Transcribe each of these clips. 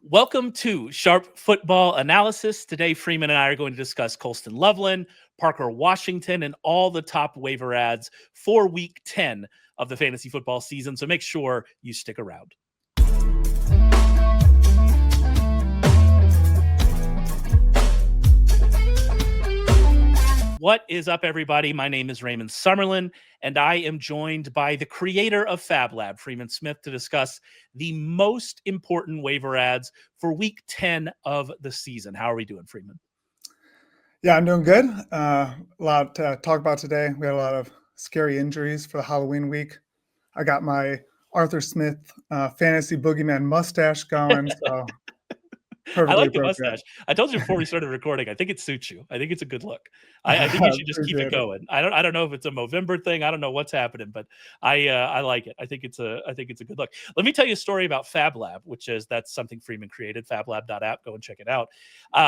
Welcome to Sharp Football Analysis. Today, Freeman and I are going to discuss Colston Loveland, Parker Washington, and all the top waiver ads for Week 10 of the fantasy football season. So make sure you stick around. What is up, everybody? My name is Raymond Summerlin, and I am joined by the creator of FAABLab, Freeman Smith, to discuss the most important waiver ads for Week 10 of the season. How are we doing, Freeman? Yeah, I'm doing good. A lot to talk about today. We had a lot of scary injuries for the Halloween week. I got my Arthur Smith fantasy boogeyman mustache going, so I like the mustache. I told you before we started recording, I think it suits you. I think it's a good look. I think you should just keep it going. I don't know if it's a Movember thing. I don't know what's happening, but I like it. I think it's a good look. Let me tell you a story about FAABLab, that's something Freeman created, FAABLab.app. Go and check it out.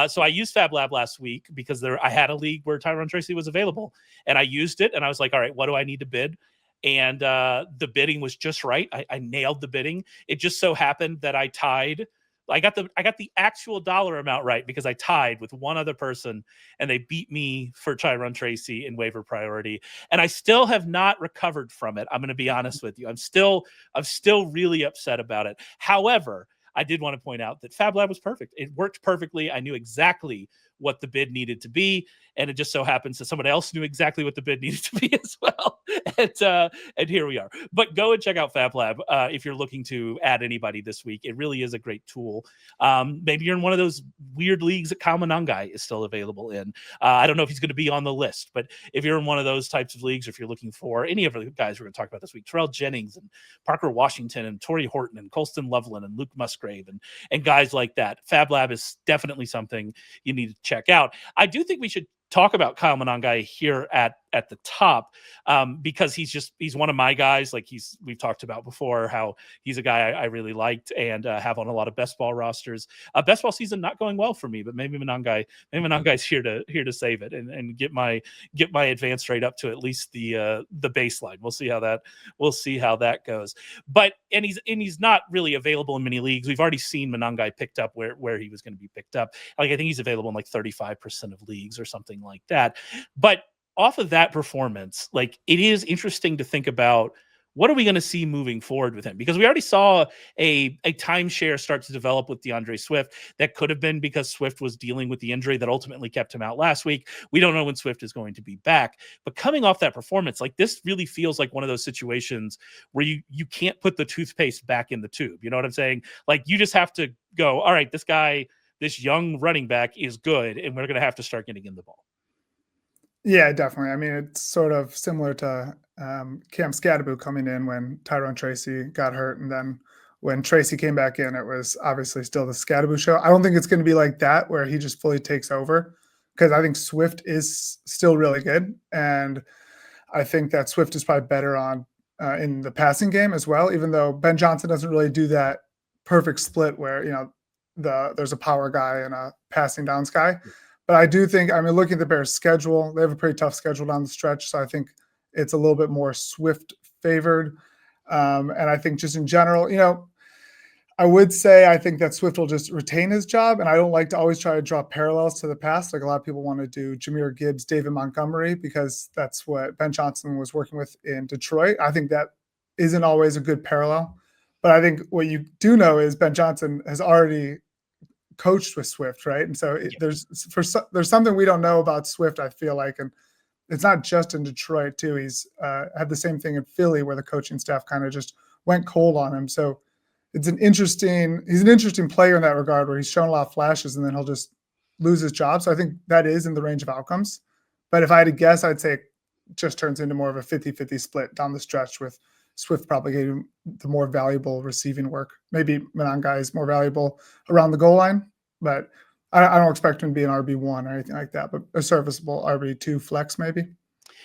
So I used FAABLab last week because I had a league where Tyrone Tracy was available, and I used it, and I was like, all right, what do I need to bid? And the bidding was just right. I nailed the bidding. It just so happened that I tied. I got the actual dollar amount right because I tied with one other person, and they beat me for Tyrone Tracy in waiver priority. And I still have not recovered from it. I'm going to be honest with you. I'm still really upset about it. However, I did want to point out that FAABLab was perfect. It worked perfectly. I knew exactly what the bid needed to be, and it just so happens that someone else knew exactly what the bid needed to be as well. And here we are. But go and check out FAABLab if you're looking to add anybody this week. It really is a great tool. Maybe you're in one of those weird leagues that Monangai is still available in. I don't know if he's going to be on the list, but if you're in one of those types of leagues, or if you're looking for any of the guys we're going to talk about this week, Terrell Jennings and Parker Washington and Tory Horton and Colston Loveland and Luke Musgrave and guys like that, FAABLab is definitely something you need to check out. I do think we should talk about Kyle Monangai here at the top because he's one of my guys. Like we've talked about before how he's a guy I really liked and have on a lot of best ball rosters. Best ball season not going well for me, but maybe Monangai's here to save it and get my advance rate up to at least the baseline. We'll see how that goes. But he's not really available in many leagues. We've already seen Monangai picked up where he was going to be picked up. Like I think he's available in like 35% of leagues or something like that. But off of that performance, like it is interesting to think about what are we going to see moving forward with him? Because we already saw a timeshare start to develop with DeAndre Swift. That could have been because Swift was dealing with the injury that ultimately kept him out last week. We don't know when Swift is going to be back. But coming off that performance, like this really feels like one of those situations where you can't put the toothpaste back in the tube. You know what I'm saying? Like you just have to go, all right, this young running back is good, and we're going to have to start getting in the ball. Yeah, definitely. I mean, it's sort of similar to Cam Scadaboo coming in when Tyrone Tracy got hurt. And then when Tracy came back in, it was obviously still the Scadaboo show. I don't think it's going to be like that where he just fully takes over because I think Swift is still really good. And I think that Swift is probably better on in the passing game as well, even though Ben Johnson doesn't really do that perfect split where, there's a power guy and a passing downs guy. But I do think, looking at the Bears' schedule, they have a pretty tough schedule down the stretch. So I think it's a little bit more Swift favored. And I think just in general, I would say I think that Swift will just retain his job. And I don't like to always try to draw parallels to the past. Like a lot of people want to do Jahmyr Gibbs, David Montgomery, because that's what Ben Johnson was working with in Detroit. I think that isn't always a good parallel. But I think what you do know is Ben Johnson has already coached with Swift, right? And so there's something we don't know about Swift, I feel like, and it's not just in Detroit too. He's had the same thing in Philly where the coaching staff kind of just went cold on him. So he's an interesting player in that regard where he's shown a lot of flashes and then he'll just lose his job. So I think that is in the range of outcomes. But if I had to guess, I'd say it just turns into more of a 50-50 split down the stretch with Swift probably getting the more valuable receiving work. Maybe Monangai is more valuable around the goal line, but I don't expect him to be an RB1 or anything like that, but a serviceable RB2 flex maybe.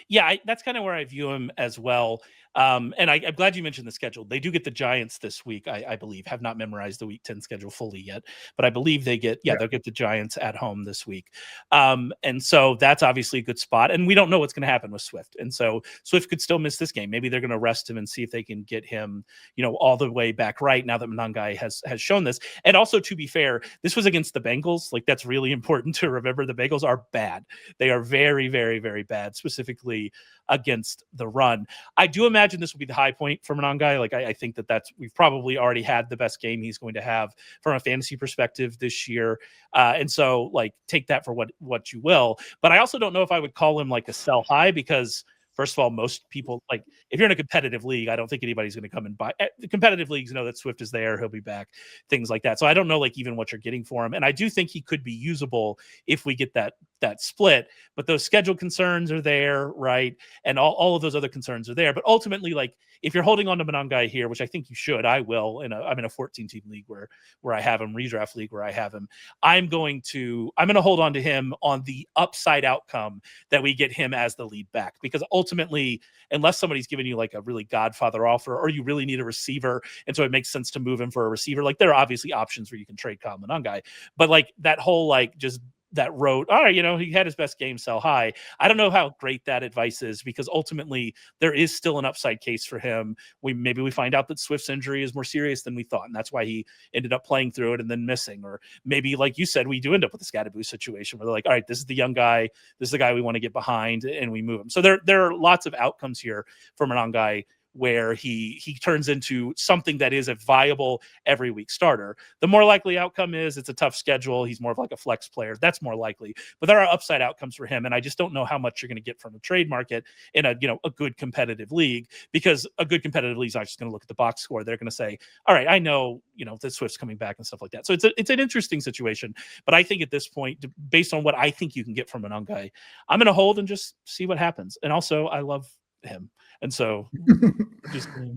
Yeah, that's kind of where I view him as well. And I'm glad you mentioned the schedule. They do get the Giants this week, I believe. Have not memorized the Week 10 schedule fully yet, but I believe they'll get the Giants at home this week. And so that's obviously a good spot. And we don't know what's going to happen with Swift. And so Swift could still miss this game. Maybe they're going to rest him and see if they can get him, all the way back right now that Monangai has shown this. And also, to be fair, this was against the Bengals. Like, that's really important to remember. The Bengals are bad. They are very, very, very bad, specifically against the run. I do imagine this will be the high point for Monangai. Like, I think we've probably already had the best game he's going to have from a fantasy perspective this year. And so, like, take that for what you will. But I also don't know if I would call him like a sell high, because first of all, most people, like, if you're in a competitive league, I don't think anybody's going to come and buy. The competitive leagues know that Swift is there, he'll be back, things like that. So I don't know, like, even what you're getting for him. And I do think he could be usable if we get that split. But those schedule concerns are there, right? And all of those other concerns are there. But ultimately, like, if you're holding on to Monangai here, which I think you should, I will. I'm in a 14-team league where I have him, redraft league where I have him. I'm going to hold on to him on the upside outcome that we get him as the lead back, because ultimately, unless somebody's giving you like a really godfather offer, or you really need a receiver, and so it makes sense to move him for a receiver, like, there are obviously options where you can trade Kyle Monangai, but like that whole, like, just that road, all right, he had his best game, sell high. I don't know how great that advice is, because ultimately there is still an upside case for him. Maybe we find out that Swift's injury is more serious than we thought, and that's why he ended up playing through it and then missing. Or maybe, like you said, we do end up with a Scadaboo situation where they're like, all right, this is the young guy, this is the guy we want to get behind, and we move him. So there are lots of outcomes here for Monangai where he turns into something that is a viable every week starter. The more likely outcome is it's a tough schedule. He's more of like a flex player. That's more likely. But there are upside outcomes for him, and I just don't know how much you're going to get from the trade market in a good competitive league, because a good competitive league is not just going to look at the box score. They're going to say, all right, I know that Swift's coming back and stuff like that. So it's an interesting situation. But I think at this point, based on what I think you can get from Monangai, I'm going to hold and just see what happens. And also, I love him. And so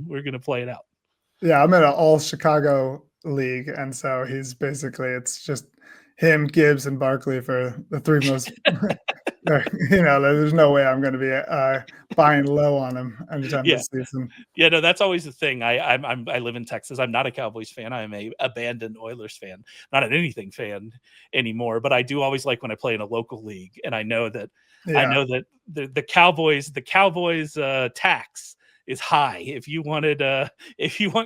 we're going to play it out. Yeah, I'm in an all Chicago league. And so it's just him, Gibbs, and Barkley for the three most, there's no way I'm going to be buying low on him anytime this season. Yeah, no, that's always the thing. I live in Texas. I'm not a Cowboys fan. I am a abandoned Oilers fan, not an anything fan anymore. But I do always like when I play in a local league, and I know that the Cowboys tax is high. If you want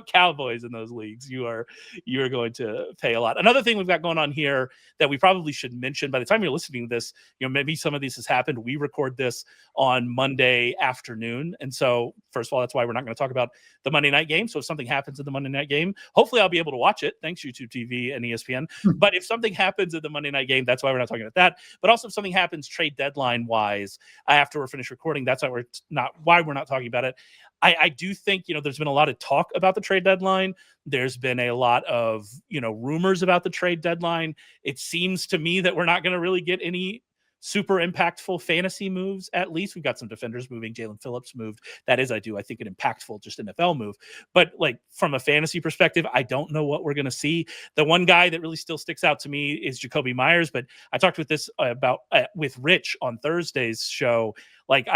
Cowboys in those leagues, you are going to pay a lot. Another thing we've got going on here that we probably should mention, by the time you're listening to this, maybe some of this has happened. We record this on Monday afternoon. And so, first of all, that's why we're not going to talk about the Monday night game. So if something happens in the Monday night game, hopefully I'll be able to watch it. Thanks, YouTube TV and ESPN. But if something happens in the Monday night game, that's why we're not talking about that. But also, if something happens trade deadline wise after we're finished recording, that's why we're not talking about it. I do think, there's been a lot of talk about the trade deadline. There's been a lot of, rumors about the trade deadline. It seems to me that we're not going to really get any super impactful fantasy moves. At least we've got some defenders moving. Jalen Phillips moved. That is, I think, an impactful just NFL move. But like from a fantasy perspective, I don't know what we're going to see. The one guy that really still sticks out to me is Jacoby Myers. But I talked with Rich on Thursday's show. Like,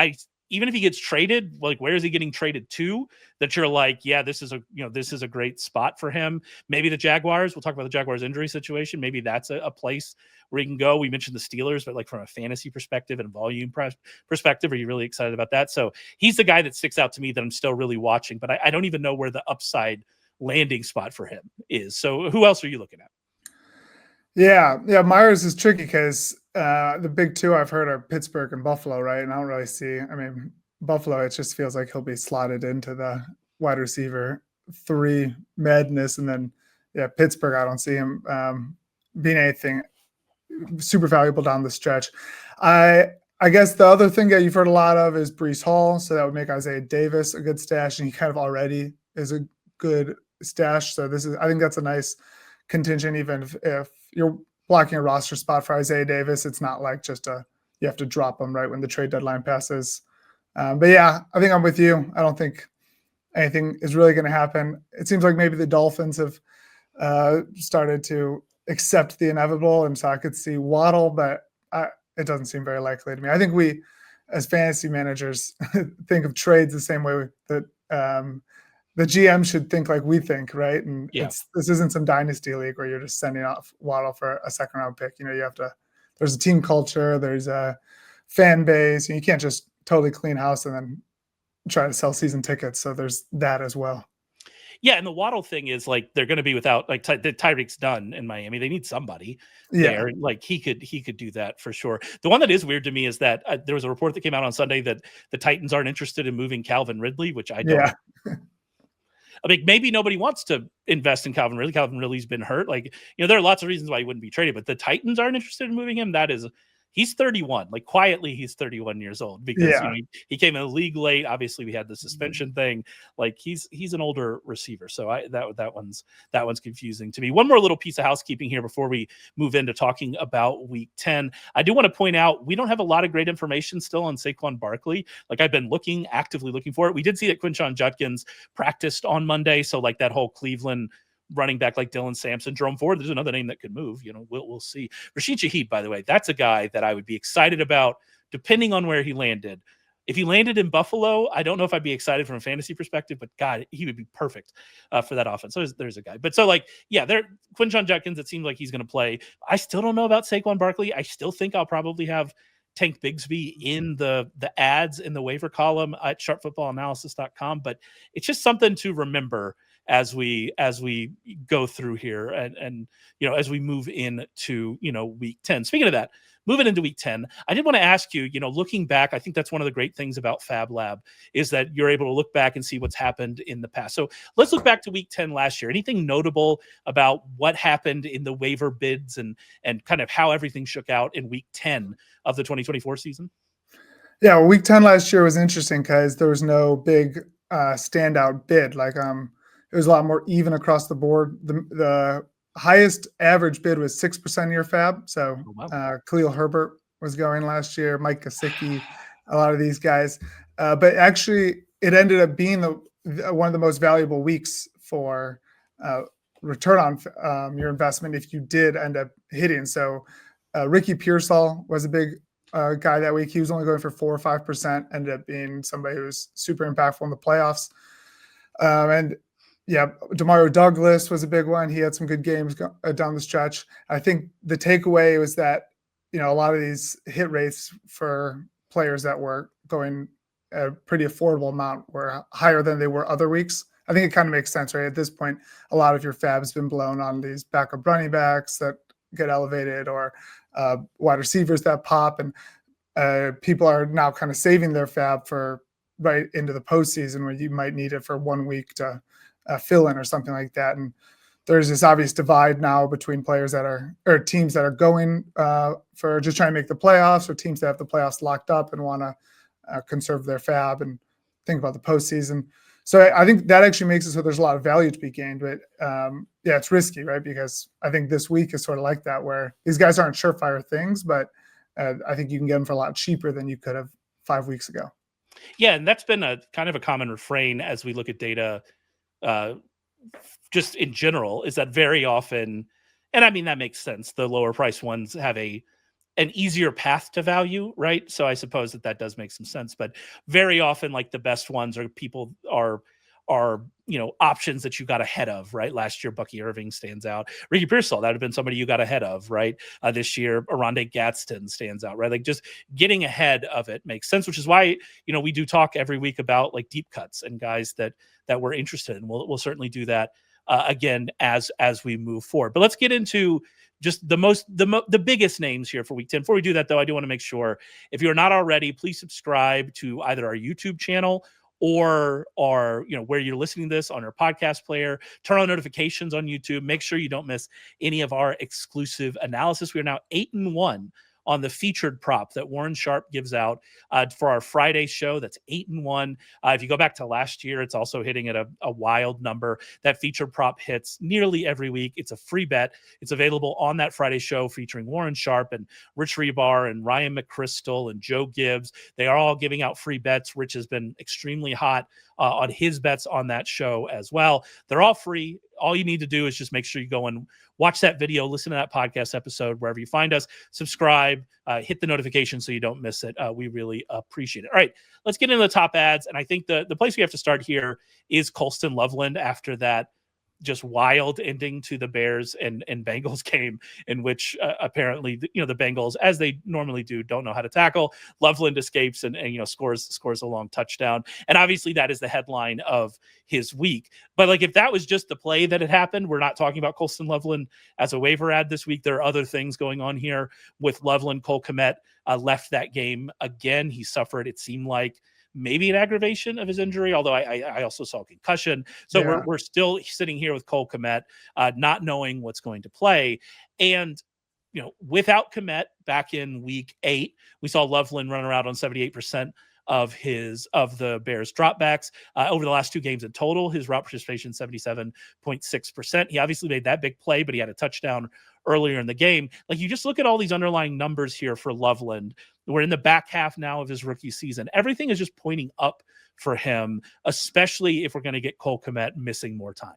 even if he gets traded, like, where is he getting traded to? That you're like, yeah, this is a great spot for him. Maybe the Jaguars. We'll talk about the Jaguars injury situation. Maybe that's a place where he can go. We mentioned the Steelers, but like from a fantasy perspective and volume perspective, are you really excited about that? So he's the guy that sticks out to me that I'm still really watching, but I don't even know where the upside landing spot for him is. So who else are you looking at? Yeah, Myers is tricky because the big two I've heard are Pittsburgh and Buffalo, right? And I don't really see. I mean, Buffalo, it just feels like he'll be slotted into the wide receiver 3 madness, and then Pittsburgh, I don't see him being anything super valuable down the stretch. I guess the other thing that you've heard a lot of is Breece Hall, so that would make Isaiah Davis a good stash, and he kind of already is a good stash. So I think that's a nice contingent, even if you're blocking a roster spot for Isaiah Davis. It's not like you have to drop him right when the trade deadline passes. But yeah, I think I'm with you. I don't think anything is really going to happen. It seems like maybe the Dolphins have started to accept the inevitable, and so I could see Waddle, but it doesn't seem very likely to me. I think we, as fantasy managers, think of trades the same way that the GM should think like we think, right? And Yeah. this isn't some dynasty league where you're just sending off Waddle for a second round pick. You have to. There's a team culture. There's a fan base. You can't just totally clean house and then try to sell season tickets. So there's that as well. Yeah, and the Waddle thing is like they're going to be without like Tyreek's done in Miami. They need somebody there. Like he could do that for sure. The one that is weird to me is that there was a report that came out on Sunday that the Titans aren't interested in moving Calvin Ridley, which I don't. I mean, maybe nobody wants to invest in Calvin Ridley. Calvin Ridley's been hurt. Like, there are lots of reasons why he wouldn't be traded, but the Titans aren't interested in moving him. He's 31. Like, quietly, he's 31 years old because he came in the league late. Obviously, we had the suspension thing. Like, he's an older receiver, so that one's confusing to me. One more little piece of housekeeping here before we move into talking about Week 10. I do want to point out we don't have a lot of great information still on Saquon Barkley. Like, I've been actively looking for it. We did see that Quinshon Judkins practiced on Monday, so like that whole Cleveland running back like Dylan Sampson, Jerome Ford, there's another name that could move. We'll see. Rashid Shaheed, by the way, that's a guy that I would be excited about depending on where he landed. If he landed in Buffalo, I don't know if I'd be excited from a fantasy perspective, but God, he would be perfect for that offense. So there's a guy. But so Quinshon Judkins, it seems like he's going to play. I still don't know about Saquon Barkley. I still think I'll probably have Tank Bigsby in the ads in the waiver column at sharpfootballanalysis.com, but it's just something to remember as we go through here and as we move into Week 10. Speaking of that, moving into Week 10, I did want to ask you, looking back, I think that's one of the great things about FAABLab is that you're able to look back and see what's happened in the past. So let's look back to Week 10 last year. Anything notable about what happened in the waiver bids and kind of how everything shook out in Week 10 of the 2024 season? Yeah, well, Week 10 last year was interesting because there was no big standout bid. Like it was a lot more even across the board. The highest average bid was 6% year FAAB. So Khalil Herbert was going last year, Mike Gesicki, a lot of these guys. But actually, it ended up being one of the most valuable weeks for return on your investment if you did end up hitting. So Ricky Pearsall was a big guy that week. He was only going for 4 or 5%, ended up being somebody who was super impactful in the playoffs. And Demario Douglas was a big one. He had some good games down the stretch. I think the takeaway was that, a lot of these hit rates for players that were going a pretty affordable amount were higher than they were other weeks. I think it kind of makes sense, right? At this point, a lot of your FAAB's been blown on these backup running backs that get elevated or wide receivers that pop. And people are now kind of saving their FAAB for right into the postseason where you might need it for 1 week to fill in or something like that. And there's this obvious divide now between players or teams that are going for just trying to make the playoffs or teams that have the playoffs locked up and want to conserve their FAAB and think about the postseason. So I think that actually makes it so there's a lot of value to be gained. But it's risky, right? Because I think this week is sort of like that where these guys aren't surefire things, but I think you can get them for a lot cheaper than you could have 5 weeks ago. Yeah, and that's been a kind of a common refrain as we look at data just in general, is that very often, and I mean, that makes sense. The lower price ones have an easier path to value, right? So I suppose that does make some sense, but very often like the best ones are options that you got ahead of, right? Last year, Bucky Irving stands out. Ricky Pearsall, that would have been somebody you got ahead of, right? This year, Aronde Gadsden stands out, right? Like just getting ahead of it makes sense, which is why, we do talk every week about like deep cuts and guys that we're interested in. We'll certainly do that again as we move forward. But let's get into just the biggest names here for Week 10. Before we do that, though, I do want to make sure if you're not already, please subscribe to either our YouTube channel or where you're listening to this on our podcast player. Turn on notifications on YouTube. Make sure you don't miss any of our exclusive analysis. We are now 8-1 on the featured prop that Warren Sharp gives out for our Friday show. That's 8-1. If you go back to last year, it's also hitting at a wild number. That featured prop hits nearly every week. It's a free bet. It's available on that Friday show featuring Warren Sharp and Rich Rebar and Ryan McChrystal and Joe Gibbs. They are all giving out free bets. Rich has been extremely hot on his bets on that show as well. They're all free. All you need to do is just make sure you go and watch that video, listen to that podcast episode, wherever you find us, subscribe, hit the notification so you don't miss it. We really appreciate it. All right, let's get into the top ads. And I think the place we have to start here is Colston Loveland after that just wild ending to the Bears and Bengals game in which apparently, the Bengals, as they normally do, don't know how to tackle. Loveland escapes and scores a long touchdown. And obviously that is the headline of his week. But like, if that was just the play that had happened, we're not talking about Colston Loveland as a waiver ad this week. There are other things going on here with Loveland. Cole Kmet left that game again. He suffered, it seemed like, maybe an aggravation of his injury, although I also saw concussion. So we're still sitting here with Cole Kmet, not knowing what's going to play. And, without Kmet back in week 8, we saw Loveland run around on 78% of the Bears dropbacks. Over the last 2 games in total, his route participation 77.6%. He obviously made that big play, but he had a touchdown earlier in the game. Like, you just look at all these underlying numbers here for Loveland. We're in the back half now of his rookie season. Everything is just pointing up for him, especially if we're going to get Cole Kmet missing more time.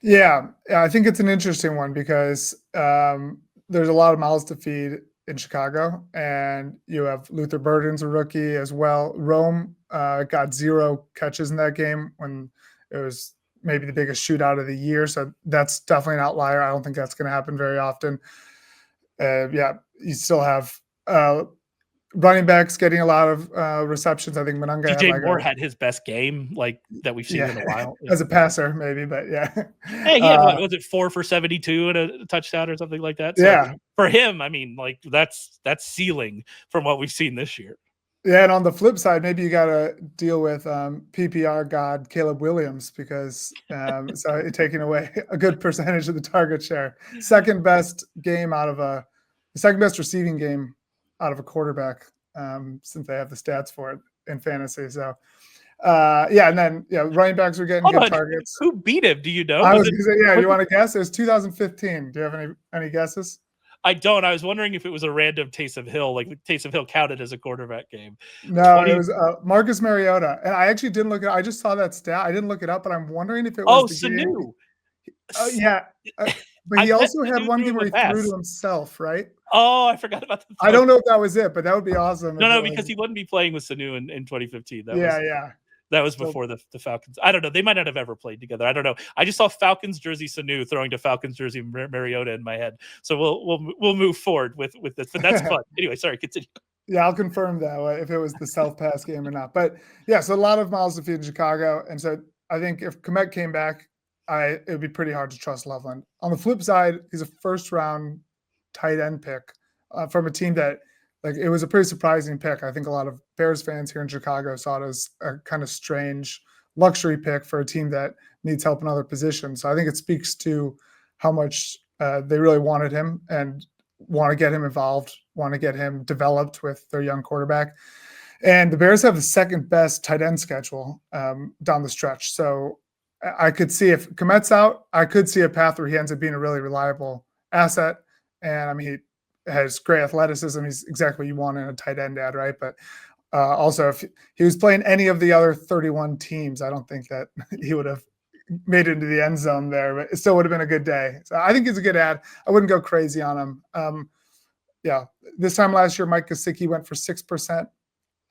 Yeah, I think it's an interesting one because there's a lot of mouths to feed in Chicago, and you have Luther Burden's a rookie as well. Rome got 0 catches in that game when it was maybe the biggest shootout of the year. So that's definitely an outlier. I don't think that's going to happen very often. You still have running backs getting a lot of receptions. I think Monangai had his best game that we've seen in a while. As a passer, maybe, but yeah. Hey, he had, was it 4 for 72 and a touchdown or something like that? So for him, I mean, that's ceiling from what we've seen this year. Yeah, and on the flip side, maybe you got to deal with PPR god Caleb Williams because so taking away a good percentage of the target share. Second best receiving game out of a quarterback since they have the stats for it in fantasy. So, and then running backs are getting good targets. Who beat him? Do you know? I was going to say, you want to guess? It was 2015. Do you have any guesses? I don't. I was wondering if it was a random Taysom Hill, like Taysom Hill counted as a quarterback game. No, it was Marcus Mariota. And I actually didn't look it up. I just saw that stat. I didn't look it up, but I'm wondering if it was Sanu. But he also had one game where he threw to himself, right? Oh, I forgot about that. I don't know if that was it, but that would be awesome. No, because he wouldn't be playing with Sanu in 2015. That was before the Falcons. I don't know. They might not have ever played together. I don't know. I just saw Falcons jersey Sanu throwing to Falcons jersey Mariota in my head. So we'll move forward with this. But that's fun. Anyway, sorry, continue. Yeah, I'll confirm that if it was the self-pass game or not. But yeah, so a lot of miles to feed in Chicago. And so I think if Kmet came back, it would be pretty hard to trust Loveland. On the flip side, he's a first-round tight end pick from a team that, it was a pretty surprising pick. I think a lot of Bears fans here in Chicago saw it as a kind of strange luxury pick for a team that needs help in other positions. So I think it speaks to how much they really wanted him and want to get him involved, want to get him developed with their young quarterback. And the Bears have the second best tight end schedule down the stretch. So I could see if Kmet's out, I could see a path where he ends up being a really reliable asset. And I mean, he has great athleticism. He's exactly what you want in a tight end ad, right? But also, if he was playing any of the other 31 teams, I don't think that he would have made it into the end zone there, but it still would have been a good day. So I think he's a good ad. I wouldn't go crazy on him. This time last year, Mike Gesicki went for 6%.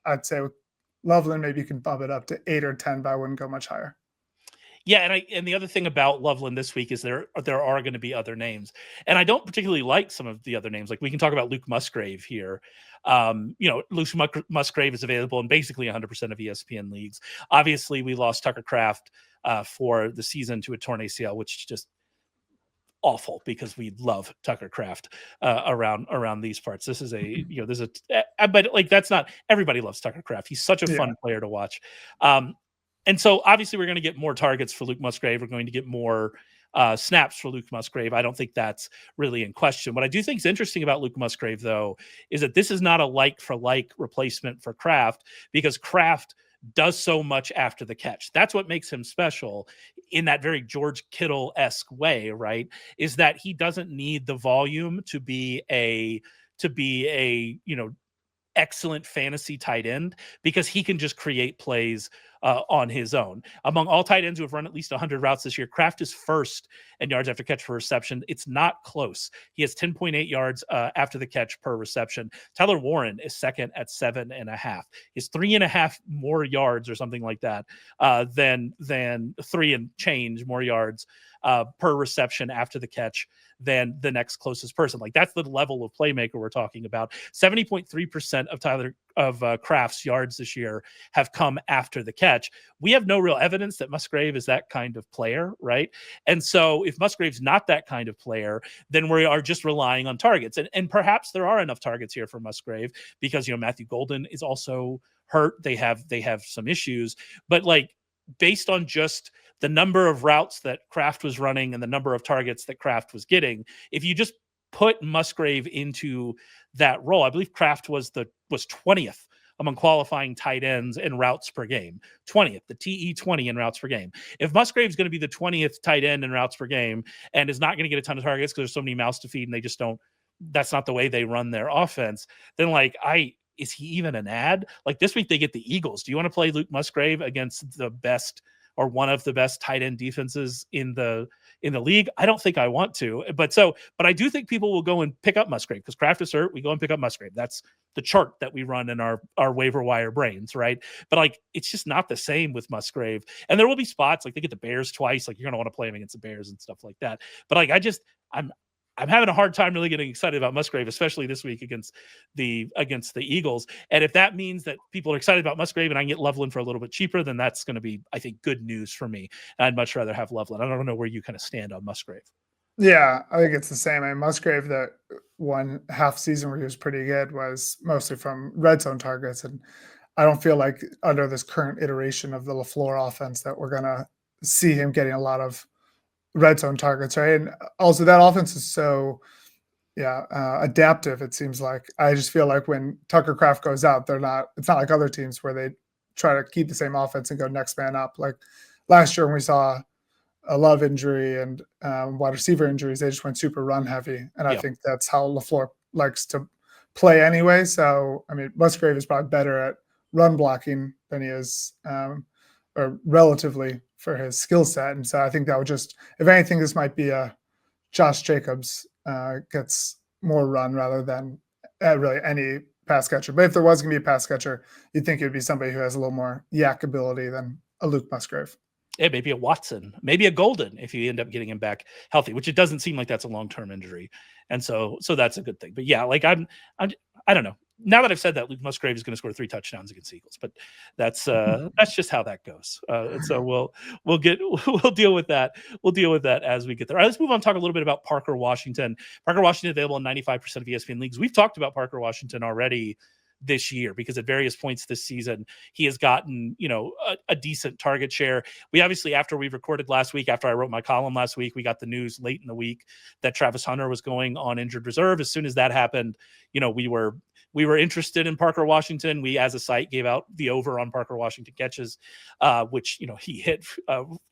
I'd say with Loveland, maybe you can bump it up to 8 or 10, but I wouldn't go much higher. Yeah, and the other thing about Loveland this week is there are going to be other names, and I don't particularly like some of the other names. Like we can talk about Luke Musgrave here. Luke Musgrave is available in basically 100% of ESPN leagues. Obviously, we lost Tucker Kraft for the season to a torn ACL, which is just awful because we love Tucker Kraft around these parts. This is but that's not everybody loves Tucker Kraft. He's such a fun player to watch. And so obviously we're going to get more targets for Luke Musgrave. We're going to get more snaps for Luke Musgrave. I don't think that's really in question. What I do think is interesting about Luke Musgrave, though, is that this is not a like-for-like replacement for Kraft because Kraft does so much after the catch. That's what makes him special in that very George Kittle-esque way, right? Is that he doesn't need the volume to be a excellent fantasy tight end because he can just create plays on his own. Among all tight ends who have run at least 100 routes this year, Kraft is first in yards after catch per reception. It's not close. He has 10.8 yards after the catch per reception. Tyler Warren is second at 7.5. He's 3.5 more yards or something like that than 3 and change more yards per reception after the catch than the next closest person. Like, that's the level of playmaker we're talking about. 70.3% of Kraft's yards this year have come after the catch. We have no real evidence that Musgrave is that kind of player, right? And so if Musgrave's not that kind of player, then we are just relying on targets. And perhaps there are enough targets here for Musgrave because, Matthew Golden is also hurt. They have some issues, but like, based on just the number of routes that Kraft was running and the number of targets that Kraft was getting, if you just put Musgrave into that role, I believe Kraft was 20th among qualifying tight ends in routes per game. 20th, the TE20 in routes per game. If Musgrave's going to be the 20th tight end in routes per game and is not going to get a ton of targets because there's so many mouths to feed and they just don't, that's not the way they run their offense, then is he even an ad? Like, this week they get the Eagles. Do you want to play Luke Musgrave against the best or one of the best tight end defenses in the league? I don't think I want to, but I do think people will go and pick up Musgrave because Kraft is hurt. We go and pick up Musgrave. That's the chart that we run in our waiver wire brains, right? But it's just not the same with Musgrave. And there will be spots like they get the Bears twice. Like, you're going to want to play him against the Bears and stuff like that. But I'm having a hard time really getting excited about Musgrave, especially this week against the Eagles. And if that means that people are excited about Musgrave and I can get Loveland for a little bit cheaper, then that's going to be, I think, good news for me. And I'd much rather have Loveland. I don't know where you kind of stand on Musgrave. Yeah, I think it's the same. I mean, Musgrave, that one half season where he was pretty good was mostly from red zone targets. And I don't feel like under this current iteration of the LaFleur offense that we're going to see him getting a lot of red zone targets, right? And also that offense is so adaptive. It seems like I just feel like when Tucker Kraft goes out, it's not like other teams where they try to keep the same offense and go next man up. Like last year when we saw a Love injury and wide receiver injuries, they just went super run heavy. And I think that's how LaFleur likes to play anyway. So, I mean, Musgrave is probably better at run blocking than he is, or relatively, for his skill set. And so I think that would just, if anything, this might be a Josh Jacobs gets more run rather than really any pass catcher. But if there was going to be a pass catcher, you'd think it would be somebody who has a little more yak ability than a Luke Musgrave. Yeah, maybe a Watson, maybe a Golden if you end up getting him back healthy, which it doesn't seem like that's a long-term injury. And so that's a good thing. But yeah, like I don't know. Now that I've said that, Luke Musgrave is going to score 3 touchdowns against Eagles, but that's just how that goes. And so we'll deal with that. We'll deal with that as we get there. All right, let's move on and talk a little bit about Parker Washington. Parker Washington available in 95% of ESPN leagues. We've talked about Parker Washington already this year because at various points this season he has gotten a decent target share. We obviously, after we recorded last week, after I wrote my column last week, we got the news late in the week that Travis Hunter was going on injured reserve. As soon as that happened, we were interested in Parker Washington. We, as a site, gave out the over on Parker Washington catches, which he hit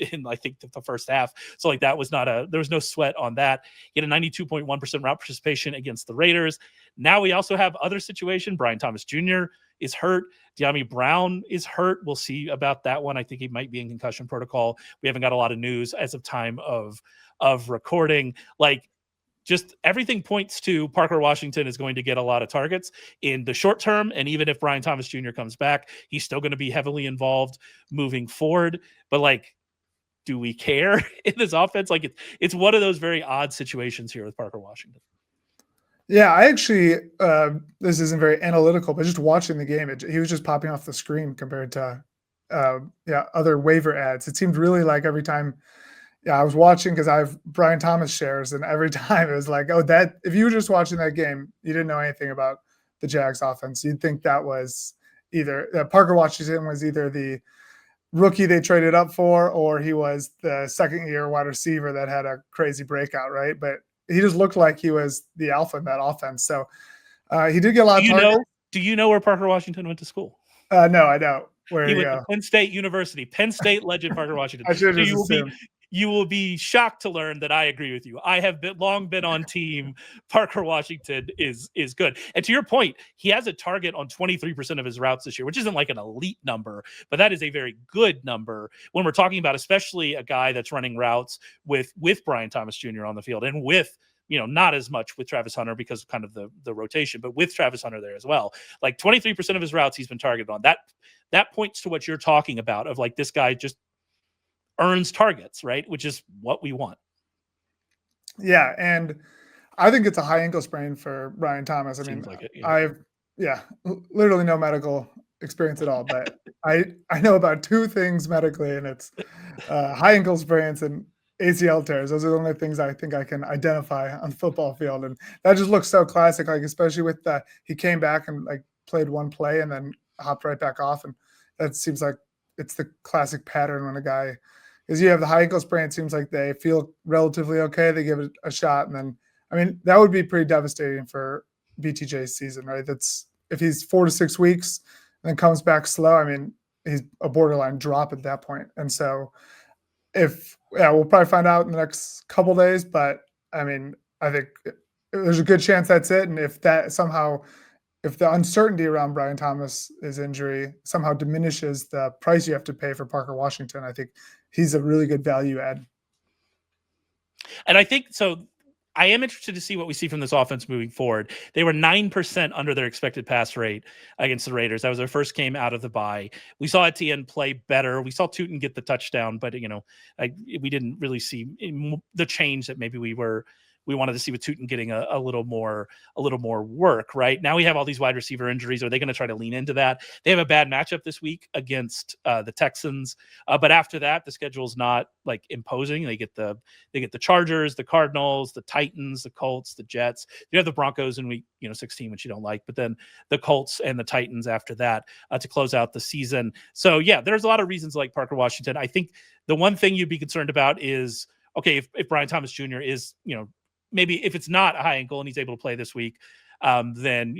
in, I think, the first half. So like that was there was no sweat on that. He had a 92.1% route participation against the Raiders. Now we also have other situation. Brian Thomas Jr. is hurt. De'Ami Brown is hurt. We'll see about that one. I think he might be in concussion protocol. We haven't got a lot of news as of time of recording. Like, just everything points to Parker Washington is going to get a lot of targets in the short term. And even if Brian Thomas Jr. comes back, he's still going to be heavily involved moving forward. But like, do we care in this offense? Like it's one of those very odd situations here with Parker Washington. Yeah, I actually, this isn't very analytical, but just watching the game, he was just popping off the screen compared to other waiver ads. It seemed really like every time I was watching, because I have Brian Thomas shares, and every time it was like, if you were just watching that game, you didn't know anything about the Jags offense. You'd think that was either Parker Washington was either the rookie they traded up for, or he was the second-year wide receiver that had a crazy breakout, right? But he just looked like he was the alpha in that offense. So he did get a lot of targets. Do you know where Parker Washington went to school? No, I don't. He went to Penn State University. Penn State legend Parker Washington. I should have assumed. you will be shocked to learn that I agree with you. I have long been on team Parker Washington is good. And to your point, he has a target on 23% of his routes this year, which isn't like an elite number, but that is a very good number when we're talking about especially a guy that's running routes with Brian Thomas Jr. on the field and with, not as much with Travis Hunter because of kind of the rotation, but with Travis Hunter there as well. Like 23% of his routes he's been targeted on. That points to what you're talking about of like this guy just earns targets, right? Which is what we want. Yeah. And I think it's a high ankle sprain for Brian Thomas. I mean, like it, I've literally no medical experience at all, but I know about two things medically, and it's high ankle sprains and ACL tears. Those are the only things I think I can identify on the football field. And that just looks so classic, like especially with he came back and like played one play and then hopped right back off. And that seems like it's the classic pattern when a guy is you have the high ankle sprain. It seems like they feel relatively okay. They give it a shot. And then, I mean, that would be pretty devastating for BTJ's season, right? That's if he's 4 to 6 weeks and then comes back slow. I mean, he's a borderline drop at that point. And so we'll probably find out in the next couple of days, but I mean, I think there's a good chance that's it. And if the uncertainty around Brian Thomas's injury somehow diminishes the price you have to pay for Parker Washington, I think he's a really good value add. And I think so. I am interested to see what we see from this offense moving forward. They were 9% under their expected pass rate against the Raiders. That was their first game out of the bye. We saw Etienne play better. We saw Tootin get the touchdown, but we didn't really see the change that maybe we wanted to see with Tootin getting a little more work. Right now we have all these wide receiver injuries. Are they going to try to lean into that? They have a bad matchup this week against the Texans, but after that the schedule is not like imposing. They get the Chargers, the Cardinals, the Titans, the Colts, the Jets. You have the Broncos in week 16, which you don't like, but then the Colts and the Titans after that to close out the season. So yeah, there's a lot of reasons like Parker Washington. I think the one thing you'd be concerned about is, okay, if Brian Thomas Jr. is, maybe if it's not a high ankle and he's able to play this week, then,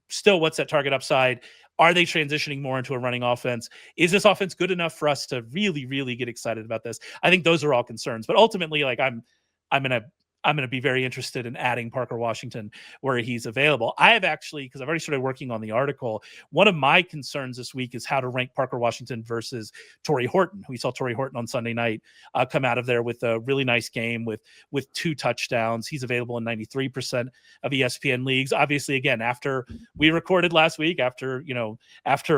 still what's that target upside? Are they transitioning more into a running offense? Is this offense good enough for us to really, really get excited about this? I think those are all concerns, but ultimately, like I'm going to be very interested in adding Parker Washington where he's available. I have actually, because I've already started working on the article, one of my concerns this week is how to rank Parker Washington versus Tory Horton. We saw Tory Horton on Sunday night come out of there with a really nice game with 2 touchdowns. He's available in 93% of ESPN leagues. Obviously, again, after we recorded last week, after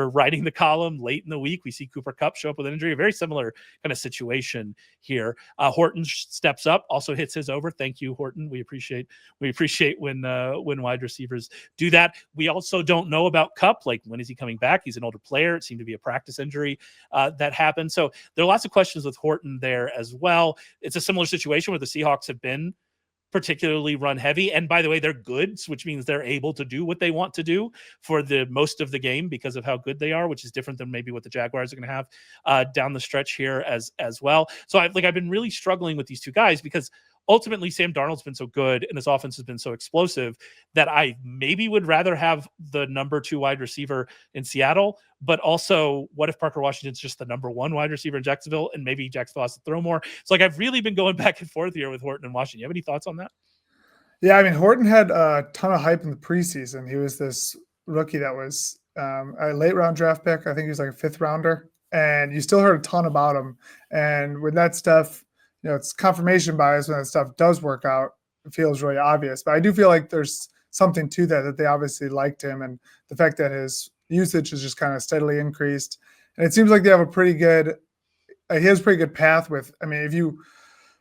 writing the column late in the week, we see Cooper Kupp show up with an injury. A very similar kind of situation here. Horton steps up, also hits his over. Thank you, Horton. We appreciate when wide receivers do that. We also don't know about Kupp. Like, when is he coming back? He's an older player. It seemed to be a practice injury that happened. So there are lots of questions with Horton there as well. It's a similar situation where the Seahawks have been particularly run heavy. And by the way, they're good, which means they're able to do what they want to do for the most of the game because of how good they are, which is different than maybe what the Jaguars are going to have down the stretch here as well. So I've been really struggling with these two guys because ultimately Sam Darnold's been so good and this offense has been so explosive that I maybe would rather have the number 2 wide receiver in Seattle. But also, what if Parker Washington's just the number 1 wide receiver in Jacksonville and maybe Jacksonville has to throw more? So I've really been going back and forth here with Horton and Washington. You have any thoughts on that? Yeah, I mean, Horton had a ton of hype in the preseason. He was this rookie that was a late round draft pick. I think he was like a 5th rounder. And you still heard a ton about him. And when that stuff, it's confirmation bias when that stuff does work out. It feels really obvious. But I do feel like there's something to that they obviously liked him. And the fact that his usage has just kind of steadily increased. And it seems like they have a pretty good path with, I mean, if you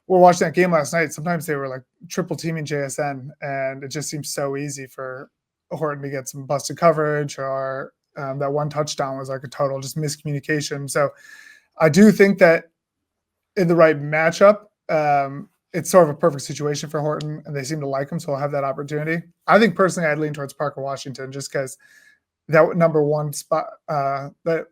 were watching that game last night, sometimes they were like triple teaming JSN. And it just seems so easy for Horton to get some busted coverage or that one touchdown was like a total just miscommunication. So I do think that in the right matchup, it's sort of a perfect situation for Horton, and they seem to like him, so he'll have that opportunity. I think personally, I'd lean towards Parker Washington just because that number 1 spot, that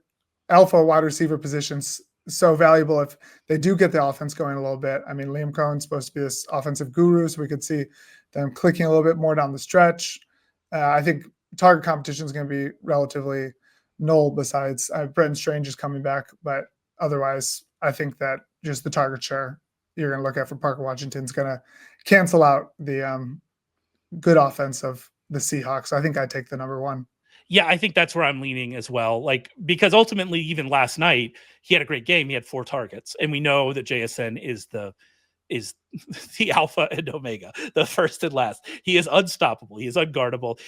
alpha wide receiver position's so valuable if they do get the offense going a little bit. I mean, Liam Cohen's supposed to be this offensive guru, so we could see them clicking a little bit more down the stretch. I think target competition is going to be relatively null besides Brenton Strange is coming back, but otherwise I think that just the target share you're going to look at for Parker Washington is going to cancel out the good offense of the Seahawks. I think I'd take the number 1. Yeah, I think that's where I'm leaning as well. Like, because ultimately, even last night, he had a great game. He had 4 targets, and we know that JSN is the alpha and omega, the first and last. He is unstoppable. He is unguardable.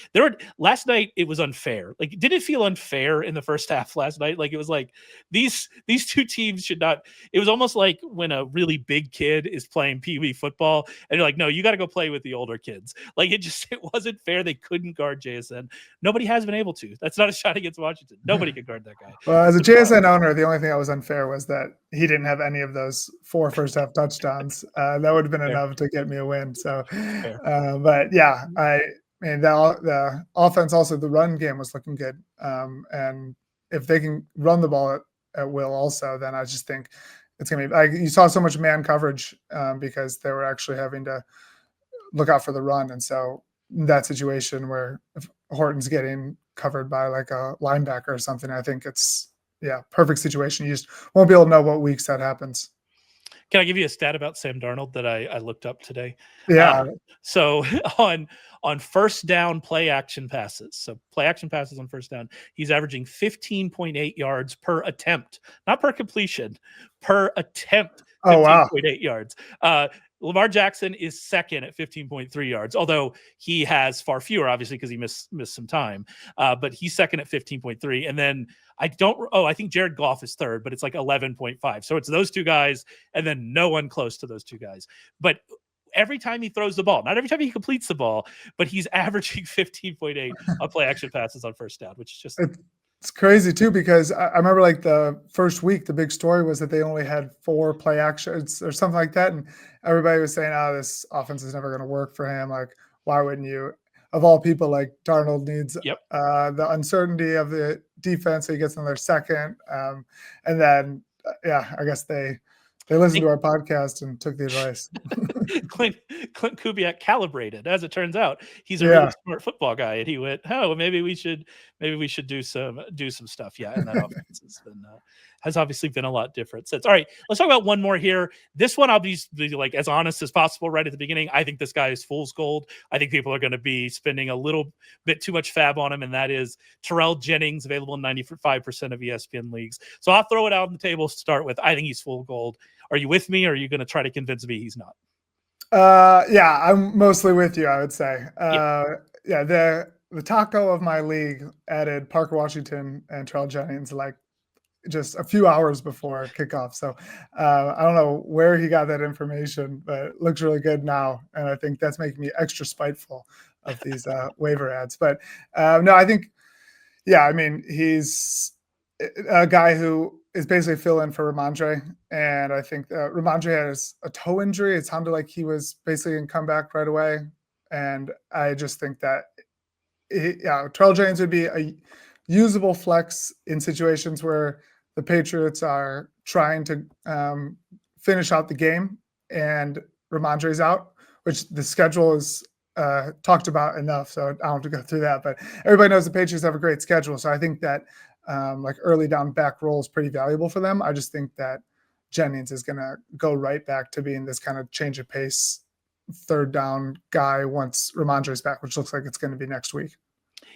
Last night it was unfair. Like, did it feel unfair in the first half last night? Like, it was like these two teams should not. It was almost like when a really big kid is playing Pee Wee football, and you're like, no, you got to go play with the older kids. Like, it wasn't fair. They couldn't guard JSN. Nobody has been able to. That's not a shot against Washington. Nobody could guard that guy. Well, as a JSN owner, the only thing that was unfair was that he didn't have any of those 4 first half touchdowns. That would have been enough to get me a win. So, but yeah, the offense, also the run game was looking good. And if they can run the ball at will also, then I just think it's going to be like you saw so much man coverage because they were actually having to look out for the run. And so in that situation where if Horton's getting covered by like a linebacker or something, I think it's perfect situation. You just won't be able to know what weeks that happens. Can I give you a stat about Sam Darnold that I looked up today? Yeah. So on first down play action passes, so play action passes on first down, he's averaging 15.8 yards per attempt, not per completion, per attempt. 15.8 yards. Lamar Jackson is second at 15.3 yards, although he has far fewer, obviously, because he missed some time. But he's second at 15.3. And then I think Jared Goff is third, but it's like 11.5. So it's those two guys and then no one close to those two guys. But every time he throws the ball, not every time he completes the ball, but he's averaging 15.8 on play action passes on first down, which is just... It's crazy too, because I remember like the first week, the big story was that they only had 4 play actions or something like that. And everybody was saying, this offense is never going to work for him. Like, why wouldn't you? Of all people, like Darnold needs the uncertainty of the defense. So he gets in their second. And then, I guess they listened to our podcast and took the advice. Clint Kubiak calibrated. As it turns out, he's a really smart football guy, and he went, maybe we should do some stuff. Yeah, and that offense has obviously been a lot different since. All right, let's talk about one more here. This one, I'll be like as honest as possible right at the beginning. I think this guy is fool's gold. I think people are going to be spending a little bit too much FAAB on him, and that is Terrell Jennings, available in 95% of ESPN leagues. So I'll throw it out on the table to start with. I think he's full gold. Are you with me, or are you going to try to convince me he's not? I'm mostly with you, I would say. The taco of my league added Parker Washington and Terrell Jennings like just a few hours before kickoff. So I don't know where he got that information, but it looks really good now. And I think that's making me extra spiteful of these waiver ads. But no, I think, he's a guy who is basically fill in for Ramondre. And I think Ramondre has a toe injury. It sounded like he was basically going to come back right away. And I just think that Terrell Jennings would be a usable flex in situations where the Patriots are trying to finish out the game and Ramondre's out, which the schedule is talked about enough. So I don't have to go through that, but everybody knows the Patriots have a great schedule. So I think that like early down back roll is pretty valuable for them. I just think that Jennings is going to go right back to being this kind of change of pace third down guy once Ramondre's back, which looks like it's going to be next week.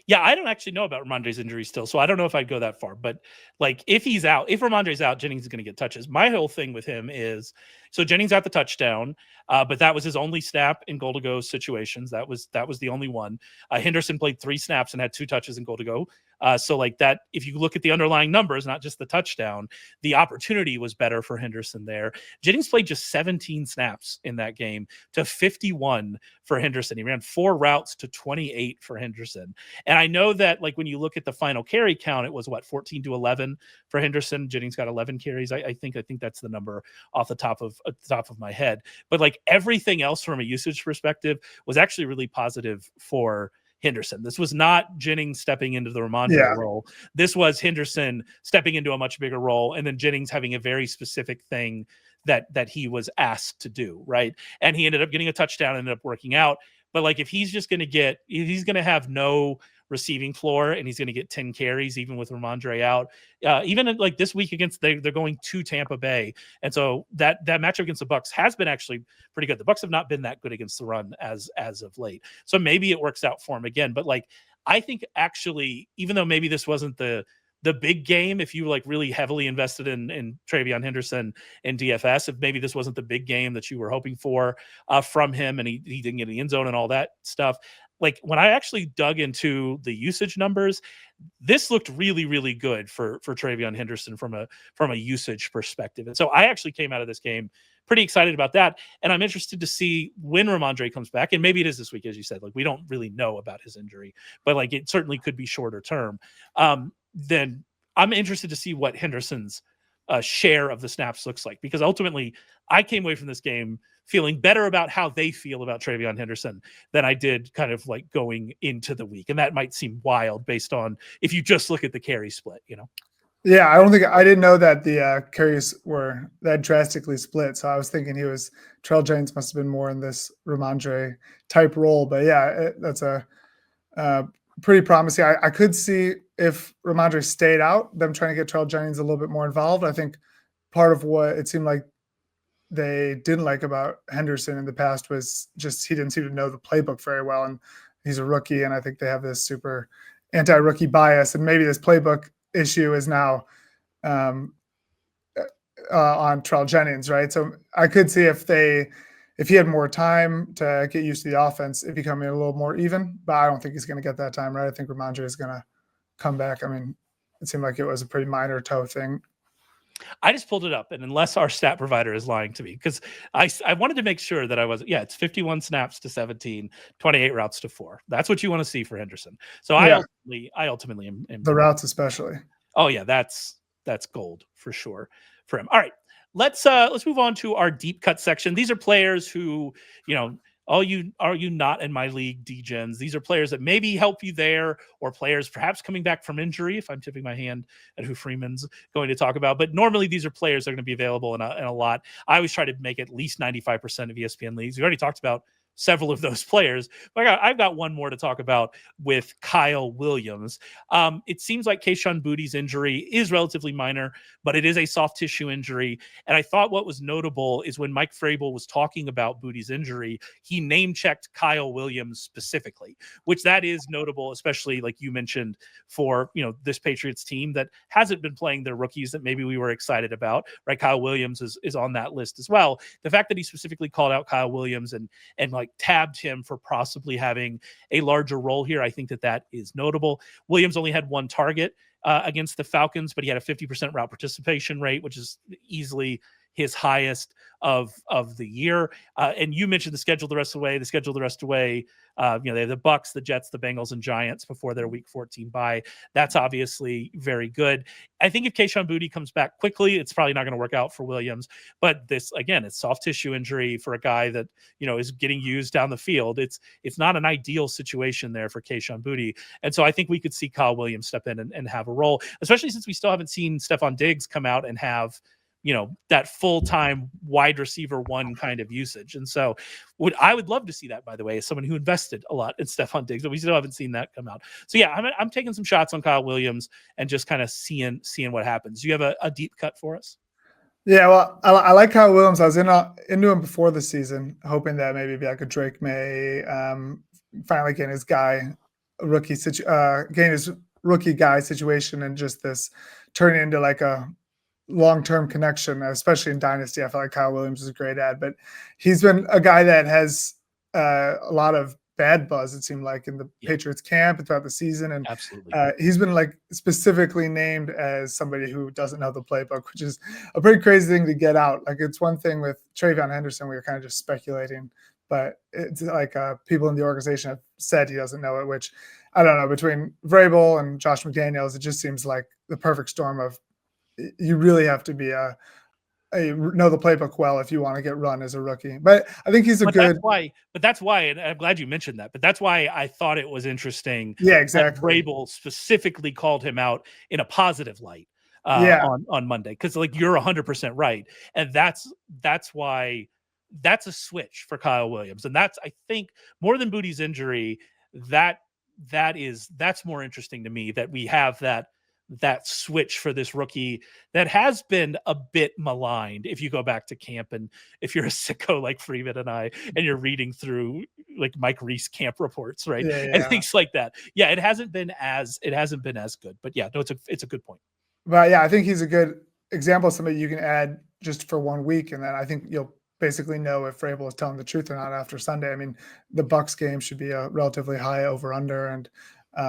Yeah, I don't actually know about Ramondre's injury still, so I don't know if I'd go that far. But like, if Ramondre's out, Jennings is going to get touches. My whole thing with him is, so Jennings got the touchdown, but that was his only snap in goal to go situations. That was the only one. Henderson played 3 snaps and had 2 touches in goal to go. So like that, if you look at the underlying numbers, not just the touchdown, the opportunity was better for Henderson there. Jennings played just 17 snaps in that game to 51 for Henderson. He ran 4 routes to 28 for Henderson. And I know that like when you look at the final carry count, it was 14 to 11 for Henderson. Jennings got 11 carries. I think that's the number off the top of my head. But like everything else from a usage perspective was actually really positive for Henderson. This was not Jennings stepping into the Ramondre role. This was Henderson stepping into a much bigger role, and then Jennings having a very specific thing that he was asked to do, right? And he ended up getting a touchdown, ended up working out. But like if he's going to have no receiving floor, and he's going to get 10 carries even with Ramondre out. Even like this week against they're going to Tampa Bay, and so that matchup against the Bucs has been actually pretty good. The Bucs have not been that good against the run as of late, so maybe it works out for him again. But like I think actually, even though maybe this wasn't the big game, if you like really heavily invested in TreVeyon Henderson and DFS, if maybe this wasn't the big game that you were hoping for from him, and he didn't get in the end zone and all that stuff. Like when I actually dug into the usage numbers, this looked really, really good for TreVeyon Henderson from a usage perspective. And so I actually came out of this game pretty excited about that. And I'm interested to see when Ramondre comes back. And maybe it is this week, as you said, like we don't really know about his injury, but like it certainly could be shorter term. Then I'm interested to see what Henderson's share of the snaps looks like, because ultimately I came away from this game feeling better about how they feel about TreVeyon Henderson than I did kind of like going into the week. And that might seem wild based on if you just look at the carry split, you know? Yeah, I didn't know that the carries were that drastically split. So I was thinking Terrell Jennings must have been more in this Ramondre type role. But yeah, that's a pretty promising. I could see if Ramondre stayed out, them trying to get Terrell Jennings a little bit more involved. I think part of what it seemed like they didn't like about Henderson in the past was just he didn't seem to know the playbook very well, and he's a rookie, and I think they have this super anti-rookie bias, and maybe this playbook issue is now on Terrell Jennings, right? So I could see if he had more time to get used to the offense, it becoming a little more even, but I don't think he's going to get that time, right? I think Ramondre is going to come back. I mean, it seemed like it was a pretty minor toe thing. I just pulled it up, and unless our stat provider is lying to me, because I wanted to make sure that I wasn't. Yeah, it's 51 snaps to 17, 28 routes to 4. That's what you want to see for Henderson. So yeah. I ultimately am the routes especially. Oh yeah, that's gold for sure for him. All right, let's move on to our deep cut section. These are players who, you know, are you not in my league degens? These are players that maybe help you there, or players perhaps coming back from injury, if I'm tipping my hand at who Freeman's going to talk about. But normally these are players that are going to be available in a lot. I always try to make at least 95% of ESPN leagues. We already talked about several of those players, but I've got one more to talk about with Kyle Williams. It seems like Kayshon Boutte's injury is relatively minor, but it is a soft tissue injury. And I thought what was notable is when Mike Vrabel was talking about Boutte's injury, he name-checked Kyle Williams specifically, which that is notable, especially like you mentioned for, you know, this Patriots team that hasn't been playing their rookies that maybe we were excited about, right? Kyle Williams is on that list as well. The fact that he specifically called out Kyle Williams and like tabbed him for possibly having a larger role here, I think that is notable. Williams only had one target against the Falcons, but he had a 50% route participation rate, which is easily his highest of the year. And you mentioned the schedule the rest of the way. You know, they have the Bucs, the Jets, the Bengals, and Giants before their Week 14 bye. That's obviously very good. I think if Kayshon Boutte comes back quickly, it's probably not going to work out for Williams. But this, again, it's soft tissue injury for a guy that, you know, is getting used down the field. It's not an ideal situation there for Kayshon Boutte. And so I think we could see Kyle Williams step in and have a role, especially since we still haven't seen Stephon Diggs come out and have, you know, that full-time wide receiver one kind of usage. And so I would love to see that, by the way, as someone who invested a lot in Stephon Diggs, but we still haven't seen that come out. So yeah, I'm taking some shots on Kyle Williams and just kind of seeing what happens. Do you have a deep cut for us? Yeah, well, I like Kyle Williams. I was into him before the season, hoping that maybe like a Drake May finally getting his rookie guy situation, and just this turning into like a long-term connection, especially in Dynasty. I feel like Kyle Williams is a great ad, but he's been a guy that has a lot of bad buzz, it seemed like, in the Patriots camp and throughout the season. And absolutely, he's been like specifically named as somebody who doesn't know the playbook, which is a pretty crazy thing to get out. Like, it's one thing with TreVeyon Henderson, we were kind of just speculating, but it's like people in the organization have said he doesn't know it, which I don't know, between Vrabel and Josh McDaniels, it just seems like the perfect storm of, you really have to be know the playbook well if you want to get run as a rookie. But I think he's good. That's why, and I'm glad you mentioned that. But that's why I thought it was interesting. Yeah, exactly. That Vrabel specifically called him out in a positive light on Monday, because like you're 100% right, and that's why that's a switch for Kyle Williams, and that's, I think, more than Boutte's injury, that that's more interesting to me, that we have that switch for this rookie that has been a bit maligned. If you go back to camp, and if you're a sicko like Freeman and I, and you're reading through like Mike Reese camp reports, right, and things like that, it hasn't been as good. But yeah, no, it's a good point. But yeah, I think he's a good example of somebody you can add just for 1 week, and then I think you'll basically know if Vrabel is telling the truth or not after Sunday. I mean, the Bucs game should be a relatively high over/under, and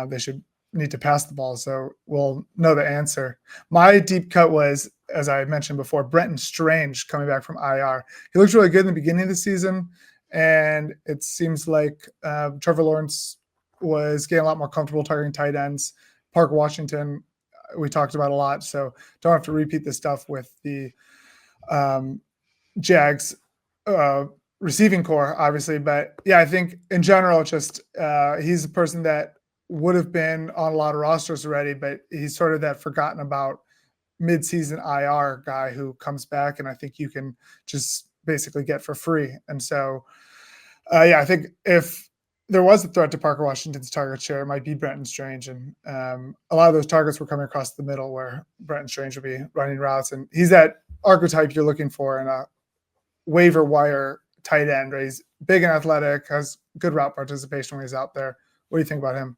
they should need to pass the ball, so we'll know the answer. My deep cut was, as I mentioned before, Brenton Strange coming back from IR. He looked really good in the beginning of the season, and it seems like Trevor Lawrence was getting a lot more comfortable targeting tight ends. Park Washington, we talked about a lot, so don't have to repeat this stuff with the Jags receiving core, obviously. But yeah, I think in general, just he's a person that would have been on a lot of rosters already, but he's sort of that forgotten about mid-season IR guy who comes back, and I think you can just basically get for free. And so, I think if there was a threat to Parker Washington's target share, it might be Brenton Strange. And a lot of those targets were coming across the middle where Brenton Strange would be running routes. And he's that archetype you're looking for in a waiver wire tight end, right? He's big and athletic, has good route participation when he's out there. What do you think about him?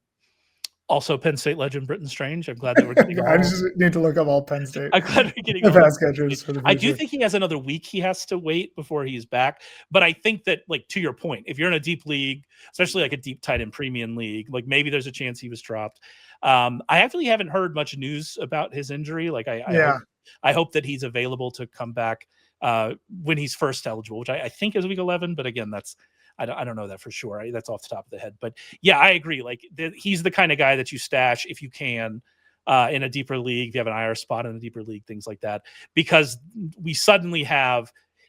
Also, Penn State legend Brenton Strange. I'm glad that we're getting I just need to look up all Penn State. I'm glad we're getting the pass catchers. I do think he has another week he has to wait before he's back. But I think that, like, to your point, if you're in a deep league, especially like a deep tight end premium league, like maybe there's a chance he was dropped. I actually haven't heard much news about his injury. Like I hope that he's available to come back when he's first eligible, which I think is week 11. But again, I don't know that for sure. That's off the top of the head. But yeah, I agree. Like he's the kind of guy that you stash if you can in a deeper league, if you have an IR spot in a deeper league, things like that. Because we suddenly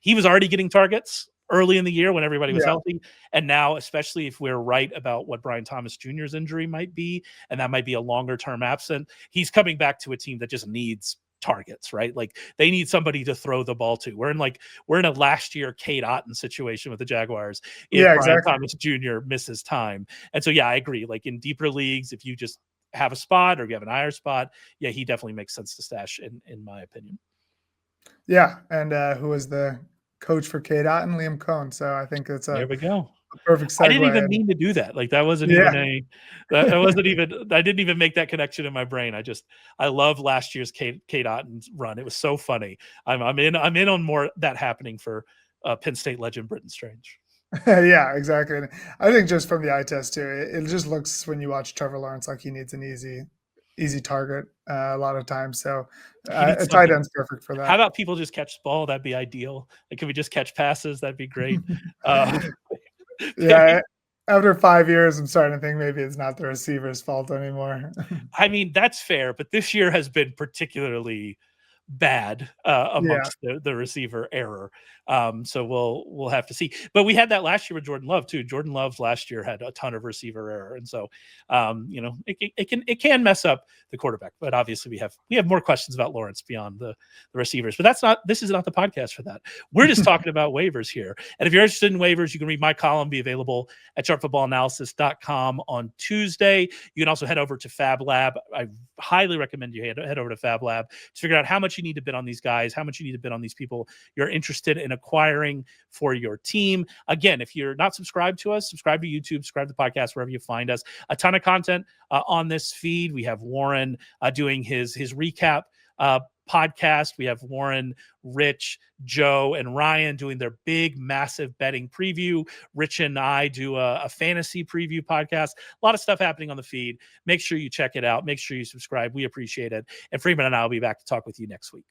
he was already getting targets early in the year when everybody was healthy. And now, especially if we're right about what Brian Thomas Jr.'s injury might be, and that might be a longer term absent, he's coming back to a team that just needs targets, right? Like they need somebody to throw the ball to. We're in a last year Cade Otton situation with the Jaguars if Brian Thomas Jr. misses time. And so I agree. Like in deeper leagues, if you just have a spot or you have an IR spot, he definitely makes sense to stash in my opinion. Yeah, and who was the coach for Cade Otton? Liam Cohn. So I think it's there we go. Perfect segue. I didn't even mean to do that. Like that wasn't even I didn't even make that connection in my brain. I love last year's Cade Otton's run. It was so funny. I'm in on more that happening for Penn State legend Brenton Strange. Yeah, exactly. And I think just from the eye test too, it just looks when you watch Trevor Lawrence like he needs an easy target a lot of times. So a tight end's perfect for that. How about people just catch the ball? That'd be ideal. Like, can we just catch passes? That'd be great. Yeah, after 5 years, I'm starting to think maybe it's not the receiver's fault anymore. I mean, that's fair, but this year has been particularly bad amongst the receiver error. So we'll have to see. But we had that last year with Jordan Love too. Jordan Love last year had a ton of receiver error, and so it can mess up the quarterback. But obviously we have more questions about Lawrence beyond the receivers. But this is not the podcast for that. We're just talking about waivers here. And if you're interested in waivers, you can read my column, be available at sharpfootballanalysis.com on Tuesday. You can also head over to FAABLab. I highly recommend you head over to FAABLab to figure out how much you need to bid on these guys, how much you need to bid on these people you're interested in acquiring for your team. Again, if you're not subscribed to us, subscribe to YouTube, subscribe to the podcast, wherever you find us. A ton of content on this feed. We have Warren doing his recap podcast. We have Warren, Rich, Joe, and Ryan doing their big, massive betting preview. Rich and I do a fantasy preview podcast. A lot of stuff happening on the feed. Make sure you check it out. Make sure you subscribe. We appreciate it. And Freeman and I will be back to talk with you next week.